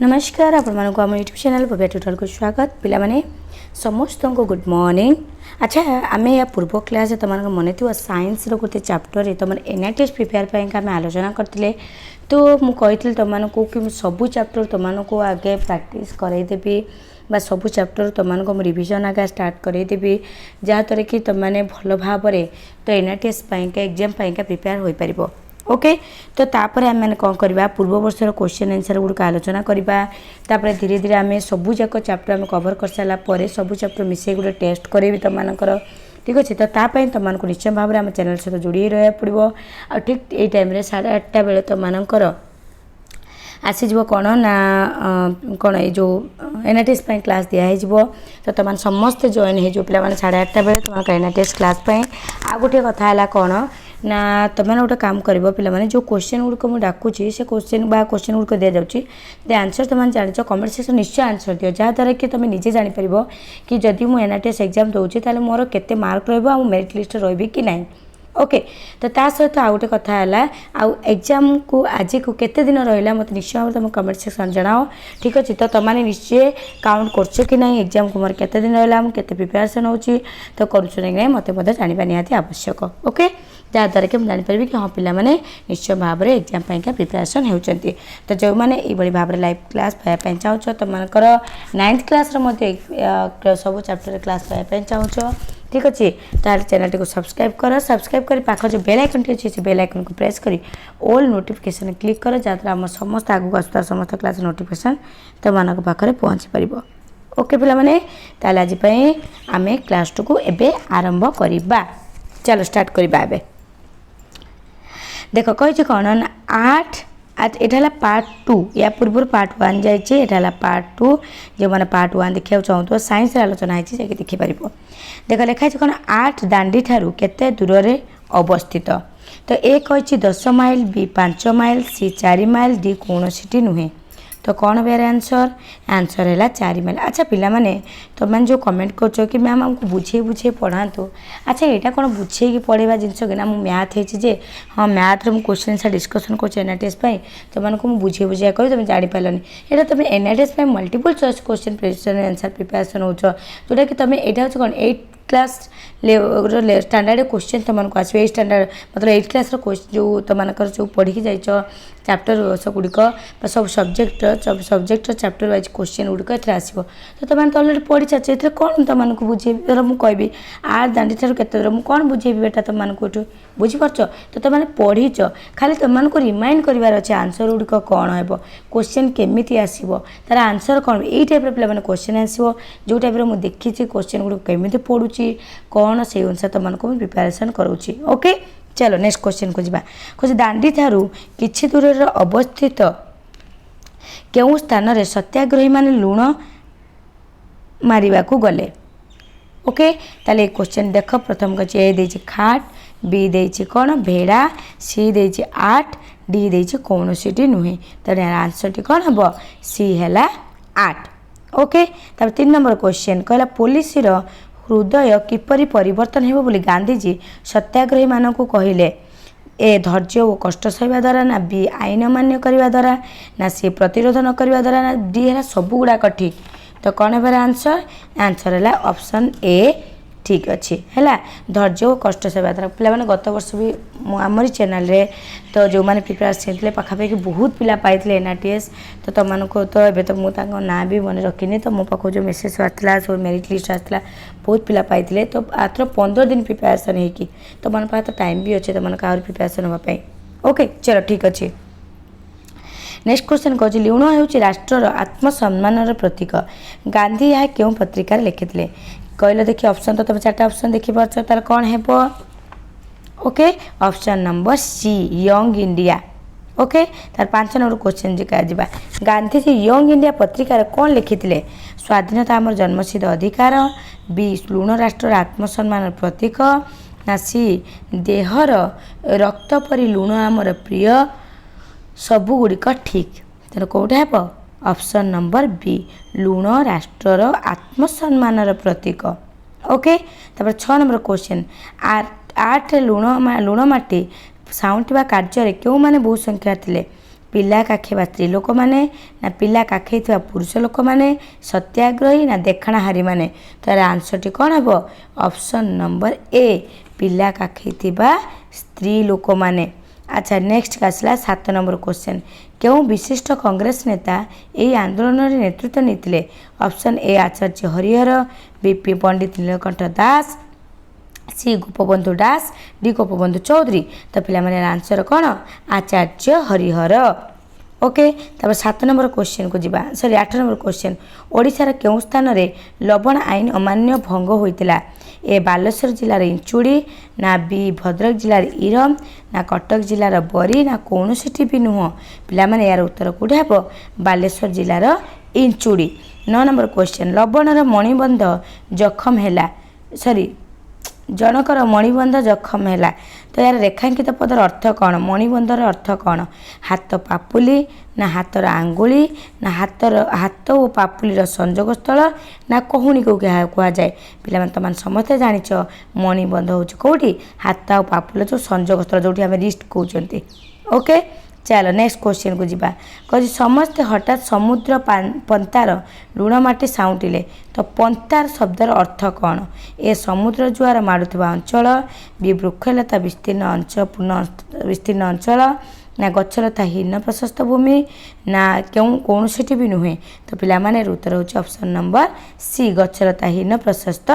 नमस्कार आपण मानक आम यूट्यूब चैनल भव्या ट्यूटोरियल को स्वागत पिला माने समस्त को गुड मॉर्निंग। अच्छा आम या पूर्व क्लास तुम मन थी साइंस गोटे चैप्टर तुम NRTS प्रिपेयर पर आम आलोचना करते तो मुझे तुमको कि सबू चैप्टर तुमको आगे प्रैक्टिस करदेवी बा सबू चैप्टर तुमको रिविजन आगे स्टार्ट करदेवी जहाँद्वारा कि तुमने भल भाव तो NRTS एग्जाम प्रिपेयर हो पार। ओके तो तापर आम मैंने कौन करवा पूर्व वर्षर क्वेश्चन आंसर गुड़क आलोचना करवा धीरे धीरे आम सबू जाक चैप्टर आम कवर कर सारापर सबू चैप्टर मिसे गोटे टेस्ट करेबी तुमकर ठीक अच्छे तो तापाई तुमको निश्चय भाव में आम चैनल सहित जोड़ी रहा पड़ो आ ठीक ये टाइम 8:30 बेले तुमकर आसीज कौन ना कौन ये जो NRTS क्लास दिखाई तो तुम समस्ते जॉइन हो पे 8:30 बेले तुम NRTS क्लास आ गोटे कथा है कौन ना तुमने गोटे काम कर पे जो क्वेश्चन गुड़क मुझे डाकुची से क्वेश्चन क्वेश्चन गुड़क दि जाऊँगी दे आंसर तुम जान कमेंट सेक्शन निश्चय आंसर दियो जहाँद्वारा कि तुम निजे जापर कि जदि मुझे NRTS एग्जाम दूसरी ताले मोर केते मार्क रो मेरिट लिस्ट रही कि ना। ओके तो ता सहित आउ गोटे कथा है आउ एग्जाम को आज को केते दिन रहा मत निश्चय भाव तुम कमेंट सेक्शन जनाओ ठीक अच्छे तो तुमने निश्चय काउंट कर कि ना एग्जाम को मोर केते दिन रहा मुझे प्रिपेरेसन होची तो करुच ना मत जानवा निहाती आवश्यक। ओके जहाँद्वारा कि मुझे जापर कि हाँ पिलाने निश्चय भाव में एग्जाम प्रिपेरेसन होती तो जो मैंने ये भाव में लाइव क्लास पाइबा चाहो तुमकर 9th क्लास सब चैप्टर क्लास पाइबा चाहो ठीक अच्छे तार चैनल को सब्सक्राइब कर पाख जो बेल आइकन अच्छी से बेल आइकन को प्रेस करी ऑल नोटिफिकेशन क्लिक कर जहाँद्वारा आम समस्त आगू आसुता समस्त क्लास नोटिफिकेशन तुम पाखे पहुँची पार। ओके पिलाने ताल आज आम क्लास टू को एबे आरंभ करवा चलो स्टार्ट करवा एबे देख कही कौन ना 8 एटा पार्ट 2 या पूर्व पार्ट 1 जाइए पार्ट 2 जो मैंने पार्ट 1 देखा चाहूँ साइंस आलोचना होती देखिपर देख लिखाई कौन 8 दांडी ठारू केते दूर रे अवस्थित तो ए कही 10 माइल बी 5 माइल सी 4 माइल डी कौन सी नुहे तो कौन बेर आंसर आंसर है 4 माइल। अच्छा पिलाने तुमने जो कमेंट कर कि मैम हमको बुझे बुझे पढ़ातु अच्छा यहाँ कौन बुझे पढ़ा जिनस कि ना मैथ होचे हाँ मैथ रे क्वेश्चन आंसर डिस्कसन कर NRTS तुमको मुझे बुझे बुझे कह तुम जापारे यहाँ तुम NRTS multiple choice question question answer preparation हो जोटा कि तुम यहाँ हूँ कौन 8 क्लास स्टैंडर्ड क्वेश्चन तुमको आसो स्टैंडर्ड मतलब 8 क्लास जो तुमकर जो पढ़ी जाइच चैप्टर गुड़िक सब सब्जेक्ट चैप्टर वाइज क्वेश्चन गुड़िक ये आसो तो तुम तो अलरेडी पढ़ी सारी ये कौन तुमको बुझे धर मुझे कहबी 8 दांडी ठार के दूर मुझे कौन बुझेबी बेटा तुमको ये बुझीपार तो तुमने पढ़ीच खाली तुमको रिमाइंड करार अच्छे आंसर गुड़िक कौन हो क्वेश्चन केमी आसो तार आंसर कौन यही टाइप पे क्वेश्चन आसो जो टाइप मुझे देखी क्वेश्चन गुड़िक केमी पढ़ुची कौन से अनुसार तुमको प्रिपेरेसन करूँगी। ओके चलो नेक्स्ट क्वेश्चन को जावा कौन दांडी ठारू किछि दूर अवस्थित केउ स्थान रे सत्याग्रही माने लुण मारिबा को गले। ओके ताले क्वेश्चन देख प्रथम कछि ए देछि खाट बी देछि कौन भेड़ा सी देछि 8 डी देछि कौन सीटी नुहे तो आंसर टी कौन हम सी है 8। ओके तब 3 नंबर क्वेश्चन कहला पुलिस हृदय किपरि परिवर्तन हो बोली गांधीजी सत्याग्रही मानक कहले ए धैर्य और कष्ट सहिबा द्वारा ना बी आईन मान्य करने द्वारा ना सी प्रतिरोध न करने द्वारा ना डी है सब गुड़ाक ठीक तो कौन है आंसर आंसर है ऑप्शन ए ठीक अच्छे है धैर्य और कष्ट सहिबा द्वारा पे गत वर्ष भी आमरी चैनल रे तो जो मैंने प्रिपेरेसन थे पाखापाखि बहुत पिला पाई NRTS तो तुमको तो ये तो मुझे ना भी मन रखी तो मो पाख जो मेसेज आसाला सब मेरिट लिस्ट आसाला बहुत पिला पाई तो आथर 15 दिन प्रिपेरेसन होगी तुम पास तो टाइम भी अच्छे तुम क्या प्रिपेरेसन होगापाई। ओके चलो ठीक अच्छे नेक्स्ट क्वेश्चन कह लुण हूँ राष्ट्र आत्मसम्मान प्रतीक गांधी यह क्यों पत्रिकार लिखिते कहले देखिए ऑप्शन तो तुम 4टा ऑप्शन देखिपार तार कौन है। Okay option number C young India. Okay तार 5 नंबर क्वेश्चन जी कह गांधीजी यंग इंडिया पत्रिकार कौन लिखिते स्वाधीनता आमर जन्मसिद्ध अधिकार बी लुण राष्ट्र आत्मसम्मान प्रतीक ना सी देहर रक्त परी लुण आमर प्रिय सबू गुड़िक ठीक तेना कौटा है ऑप्शन नंबर बी लुण राष्ट्र आत्मसम्मान प्रतीक। ओके तब 6 नंबर क्वेश्चन 8 लुण माटी साउंटिबा कार्य क्यों माने बहु संख्या थिले पिला काखेवा स्त्री लोक माने ना पिला काखेइथिबा पुरुष लोक माने सत्याग्रही ना देखाणाहारी माने तो यार आंसर टी कौन हम ऑप्शन नंबर ए पिला काखेइथिबा स्त्री लोक माने। अच्छा नेक्स्ट का आसला 7 नंबर क्वेश्चन क्यों विशिष्ट कांग्रेस नेता यही आंदोलन रे नेतृत्व नेतिले option A Acharya Harihar B पी पंडित नीलकंठ दास सी गोपबंधु दास डी गोपबंधु चौधरी तो पिला माने आंसर कौन आचार्य हरिहर। ओके तब 7 नंबर क्वेश्चन को जीवा सॉरी 8 नंबर क्वेश्चन ओडिशार केउं स्थान रे लवण आईन अमान्य भंग होइतिला ए बालेश्वर जिलार इंचुड़ी ना बी भद्रक जिलार इरम ना कटक जिलार बरी ना कौनसी भी नुह पिला माने यार उत्तर कोठी हबो बालेश्वर जिलार इंचुड़ी। 9 नंबर क्वेश्चन लवणर मणिबंध जखम हैला सॉरी जनकर मणिबंध जखम हैला तो यार रेखांकित पदर अर्थ कौन मणिबंधर अर्थ कौन हाथ पापुली ना हाथर आंगुली ना हाथ और पापुलीर संजोग स्थल ना कहुणी को कह जाए पिला तुम समस्ते जानिच मणिबंध हूँ कौटी हाथ और पापुल जो संजोग स्थल जो आम रिस्ट कहते। ओके चलो नेक्स्ट क्वेश्चन को जीवा कह समस्ते हठात समुद्र पंतार लुण माटी साउंटिले तो पंतार शब्दर अर्थ कौन ए समुद्र जुआर माड़ुवा अंचल बी वृक्षलता विस्तीर्ण अंचल पूर्ण विस्तीर्ण अंचल ना गछलता हीन प्रशस्त भूमि ना क्यों कौन सी भी नुहे तो पिला माने उत्तर होची ऑप्शन नंबर सी गछलता हीन प्रशस्त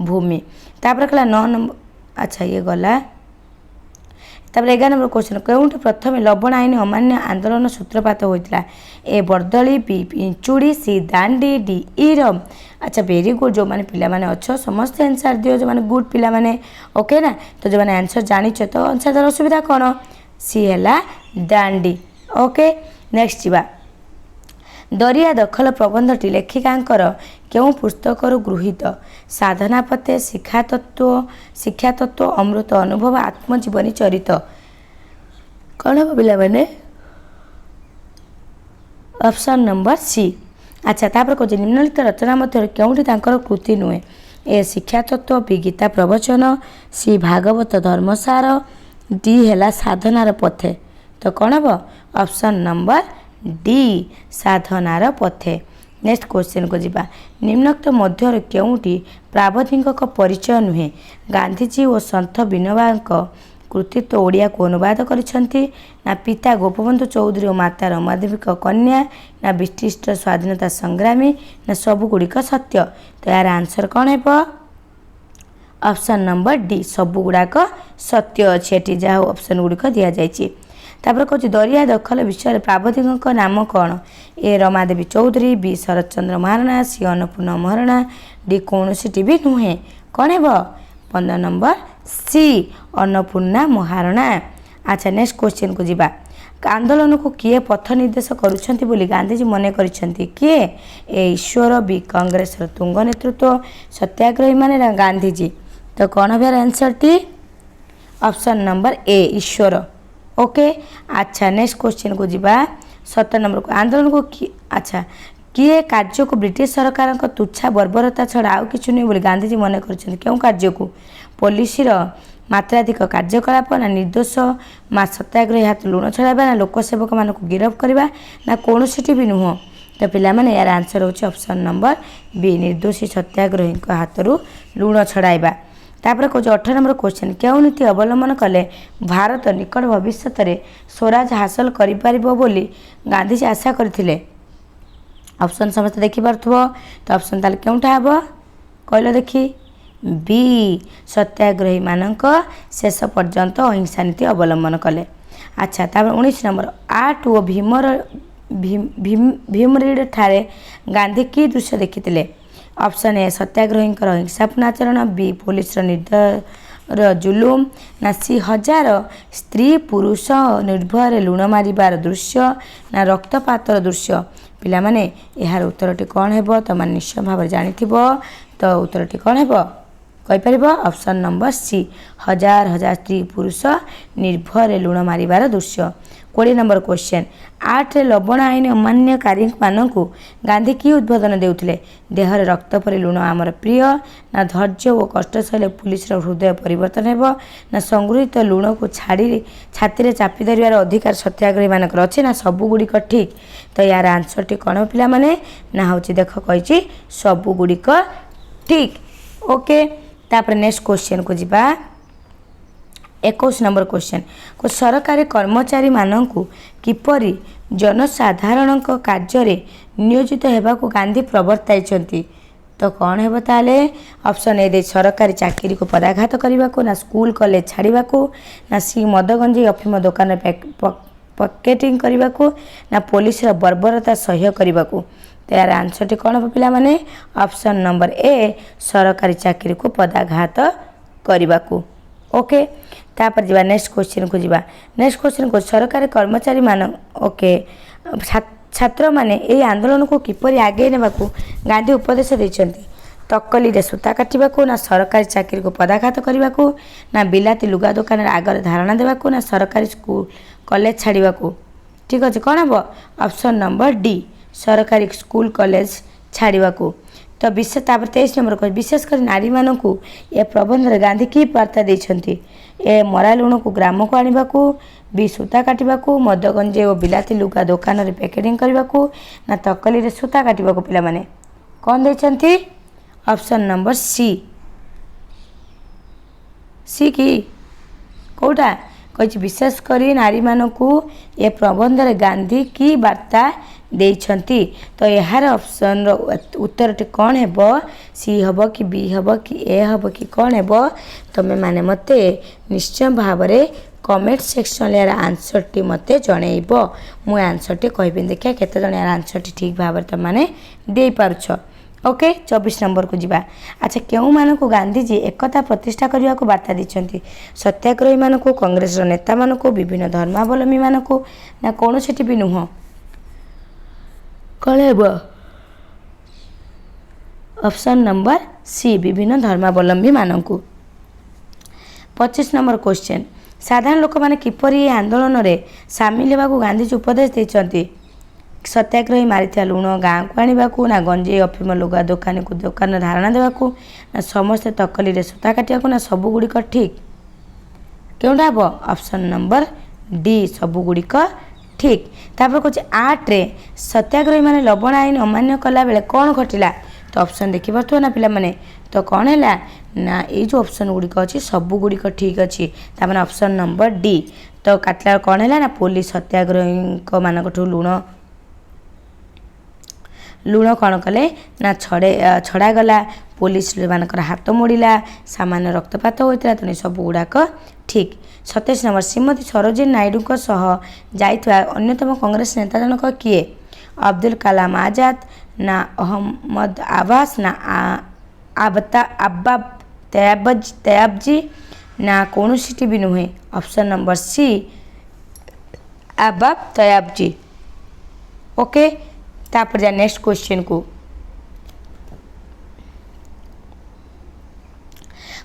भूमि। तापर कहला 9 नंबर अच्छा ये गला तब 11 नंबर क्वेश्चन क्योंठि प्रथम लवण आईन अमान्य आंदोलन सूत्रपात होता ए बरदली बी इंचुड़ी सी दांडी डी इरम। अच्छा वेरी गुड जो मैंने पिला माने अच्छो समस्त आंसर दियो जो मैंने गुड पिला माने ओके ना तो जो मैंने आंसर जानिच तो आंसर दर असुविधा कौन सी है दांडी। ओके नेक्स्ट जीवा दरिया दखल प्रबंधटी लेखिकांकर क्यों पुस्तक गृहीत साधना पते शिक्षा तत्व अमृत अनुभव आत्मजीवनी चरित कौन हम पिला मैंने ऑप्शन नंबर सी। अच्छा तापर कह निम्नलिखित रचना मध्य क्योंठी तांकर कृति नुहे ए शिक्षा तत्व बी गीता प्रवचन सी भागवत धर्मसार डी है साधनार पथे तो कौन हम ऑप्शन नंबर डी साधनार पथे। नेक्स्ट क्वेश्चन को जीवा निम्नोक्त मध्य क्योंटी प्रावधिक परिचय नुहे गांधीजी और सन्थ विनोबा कृतित्व ओडिया को अनुवाद करिसेंती ना पिता गोपबंधु चौधरी और माता रमादेवी कन्या ना विशिष्ट स्वाधीनता संग्रामी ना सबुगुड़िक सत्य तो यार आंसर कौन है ऑप्शन नंबर डी सबुगुड़ाक सत्य अच्छे जहाँ ऑप्शन गुड़िक दि जाइए। तापर कहूँ दरिया दखल विषय प्रावधिक नाम कौन ए रमादेवी चौधरी बी शरत चंद्र महाराणा सी अन्नपूर्णा महाराणा डी कौन सी भी नुहे कौन है 15 नंबर सी अन्नपूर्णा महाराणा। अच्छा नेक्स्ट क्वेश्चन को जीवा आंदोलन को किए पथ निर्देश करुछंती बोली गांधीजी मन करिसेंती किए ए ईश्वर बी कांग्रेस तुंग नेतृत्व सत्याग्रही माने गांधीजी तो कौन है answer T option number A Ishwar. Okay अच्छा नेक्स्ट क्वेश्चन को जीवा 17 नंबर को आंदोलन को अच्छा किए कार्य को ब्रिटिश सरकार का तुच्छा बर्बरता छड़ा आउ कि नहीं बोली गांधीजी मन कर क्यों कार्य को पॉलिसी मात्राधिक कार्यकलाप ना निर्दोष सत्याग्रही हाथ लुण छड़ाइबा ना लोकसेवक मान गिरफ्त करवा ना कौन सी भी नुह तो पिला माने यार आंसर होची ऑप्शन नंबर बी निर्दोषी सत्याग्रही हाथ लुण छड़ाइबा। तापर कौच 18 नंबर क्वेश्चन क्यों नीति अवलंबन कले भारत निकट भविष्य में स्वराज हासिल कर बोली गांधीजी आशा करथिले ऑप्शन समस्त देखिपार्थुव तो ऑप्शन ताले क्योंटा हम कहल देखी बी सत्याग्रही मानक शेष पर्यंत अहिंसा नीति अवलंबन कले। अच्छा तापर 19 नंबर आर्ट और भीमरीड ठारे गांधी की दृश्य देखिथिले ऑप्शन ए सत्याग्रही अहिंसापूर्ण आचरण बी पुलिस निर्दय जुलुम ना सी हजार स्त्री पुरुष निर्भय लुण मारिबार दृश्य ना रक्तपातर दृश्य पिला माने यार उत्तरटी कौन है तुम निश्चय भाव जानी तो उत्तरटी कौन है कहीपर ऑप्शन नंबर सी हजार हजार स्त्री पुरुष निर्भय लुण मारिबार दृश्य 20 नंबर क्वेश्चन 8 लवण आईन अमान्यकारी मानू गांधी कि उद्बोधन देउथिले देहरे रक्त परि लुण आमर प्रिय ना धैर्य और कष्ट सहले पुलिस हृदय परिवर्तन हेब ना संगृहित लुण को छाती चापी धरिवार अधिकार सत्याग्रही मानकर अच्छे ना सबुगुड़िक ठीक तो यार आंसर टी कौन पिला माने ना हूँ देख कही सबुगुड़िक ठीक ओके तापर नेक्स्ट क्वेश्चन को जीवा 21 नंबर क्वेश्चन को सरकारी कर्मचारी मानकु किपरि जनसाधारण कार्य नियोजित हेबाकु गांधी प्रवर्ताइछन्ति तो कौन हेब ताले ऑप्शन ए दे सरकारी चाकरी को पदाघात करने को ना स्कूल कॉलेज छाड़वा को ना सी मद गंजी अफिम दुकान पकेटिंग करने को ना पुलिस बर्बरता सह्य करने को तो यार आंसर टी कौन हम पिला माने ऑप्शन नंबर ए सरकारी चाकरी को पदाघात करने को ओके तापर जीवा नेक्स्ट क्वेश्चन को जीवा नेक्स्ट क्वेश्चन को सरकारी कर्मचारी मान ओके छात्र माने ए आंदोलन को किपरि आगे नेबाकू गांधी उपदेश देइछन्ति तकली रे सूता काटिबाकू ना सरकारी चाकरी को पदाघात करबाकू ना बिलाती लुगा दुकान आगर धारणा देबाकू ना सरकारी स्कूल कॉलेज छाड़बाकू ठीक अच्छे कौन हम ऑप्शन नंबर डी सरकारी स्कूल कॉलेज छाड़बाकू तो विशेष 23 नंबर कह विशेषकर नारी मानू ए प्रबंध गांधी की वार्ता देइछन्ति ए मरा लुण को ग्राम को आने को बी सूता काटवाक मद गंजे और बिलाती लुगा दुकान रे पैकेटिंग करने को ना तकली रे सूता काटवाक पिला माने कौन देइछन्ति ऑप्शन नंबर सी सी की कोटा कही विशेषकर नारी मानू ए प्रबंध गांधी की वार्ता देइछन्ति तो यार ऑप्शन उत्तर टी कौन हेब सी हेब कि बी हेब कि ए हेब कि कौन हेब तमे माने मते निश्चय भाव में कमेंट सेक्शन यार आंसर टी मते जनइब मु आंसर टी कहबी देखिए केते जण यार आंसर टी ठीक भाव में तमाने दे पारुछ ओके 24 नंबर को जीवा अच्छा केउ मानकु गांधीजी एकता प्रतिष्ठा करने को वार्ता देइछन्ति सत्याग्रही मानकु कांग्रेस नेता मानकु विभिन्न धर्मावलंबी मानकु ना कौन से भी नुह कौन हेब ऑप्शन नंबर सी विभिन्न धर्मावलंबी मानकु 25 नंबर क्वेश्चन साधारण लोक माने किपरि आंदोलन रे सामिल होगा गांधीजी उपदेश देइछन्ति सत्याग्रही मारिथिया लुण गाँ को आने ना गंजे अफिम लुगा दुकान को दुकान धारणा देवाकू ना समस्ते तकली रे सूता काटिया ना सबुगुड़िक ठीक केउटा हम ऑप्शन नंबर डी सबुगुड़िक ठीक तापर कौच 8 रे सत्याग्रही माने लवण आईन अमान्य कला बेले कौन घटिला तो ऑप्शन देखि पारथो ना पिला माने तो कौन है ना ये जो ऑप्शन गुड़िक अच्छी सबुगुड़िक ठीक अच्छी तार ऑप्शन नंबर डी तो काटला कौन है ना पुलिस सत्याग्रही मानक लुण लुण कौन कले ना छड़ा गला पुलिस मानकर हाथ मोड़ला सामान्य रक्तपात होता तेणु सब गुड़ाक ठीक 27 नंबर श्रीमती सरोजिनी नायडू सह जाइଥିବା अन्यतम कांग्रेस नेता जनक किए अब्दुल कलाम आजाद ना अहमद आवास ना आबाब तयाबजी ना कौन सी भी नुहे ऑप्शन नंबर सी आबाब तयाबजी ओके तापर जा नेक्स्ट क्वेश्चन को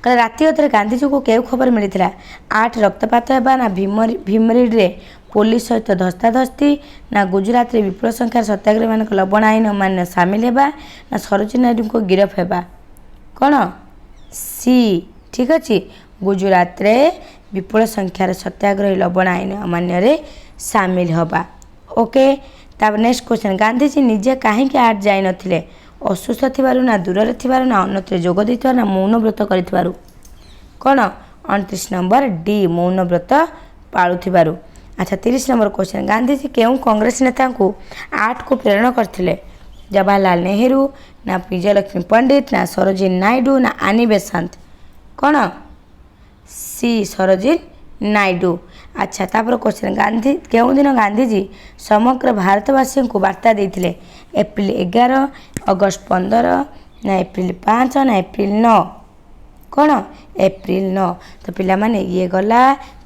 राति अधर गांधीजी को केउ खबर मिलता 8 रक्तपात होगा ना भीमरीड रे पुलिस सहित धस्ताधस्ती ना गुजरात रे विपुल संख्यार सत्याग्रही मान लवण आईन अमान्य सामिल होगा ना सरोजिनी नायडू को गिरफ होगा कौन सी ठीक अच्छे गुजरात रे विपुल संख्यार सत्याग्रही लवण आईन अमान्य रे सामिल होगा ओके तापर नेक्स्ट क्वेश्चन गांधीजी निजे कहीं आर्ट जाई नथिले असुस्थ थिबारु ना दूर रे थिबारु ना अन्यत्र जोग दैथिबारु ना मौन व्रत करिथिबारु कौन 29 नंबर डी मौन व्रत पाळुथिबारु अच्छा 30 नंबर क्वेश्चन गांधीजी केउ कांग्रेस नेता को आर्ट को प्रेरणा करथिले जवाहरलाल नेहरू ना विजयलक्ष्मी पंडित ना सरोजिनी नायडू ना आनी बेसांत कौन सी सरोजिनी नायडू अच्छा तापर क्वेश्चन गांधी केउ दिन गांधीजी समग्र भारतवासी को वार्ता देते एप्रिल 11 अगस्त 15 ना एप्रिल 5 ना एप्रिल 9 कौन एप्रिल 9 तो पिला माने ये गला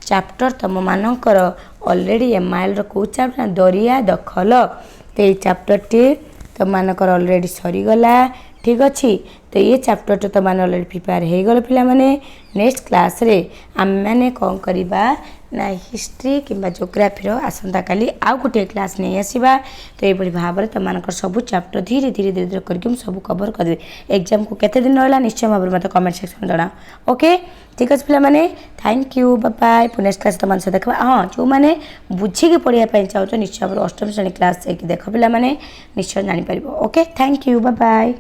चैप्टर तुम मानकर ऑलरेडी एमआईएल रो को चैप्टर ना दरिया दखल तो ये चैप्टर टी तुम मानकर ऑलरेडी सरीगला ठीक अच्छे तो ये चैप्टर तो तुम अलरेडी प्रिपेयर हो गल पे नेक्स्ट क्लास रे आम मैंने कौन करवा ना हिस्ट्री किंबा जियोग्राफी आसंता काली आउ गोटे क्लास नहीं आसवा तो ये भाव में तुम सब चैप्टर धीरे धीरे धीरे धीरे करके सब कवर करदेवी एग्जाम को केते दिन रहा निश्चय भाव में मत कमेंट सेक्शन जना ओके ठीक अच्छे पे thank you bye next class तुम सहित देखा हाँ जो मैंने बुझिकी पढ़ाई चाहो निश्चय भाव अष्टम श्रेणी क्लास जाकि देख पे निश्चय जापर ओके थैंक यू बाय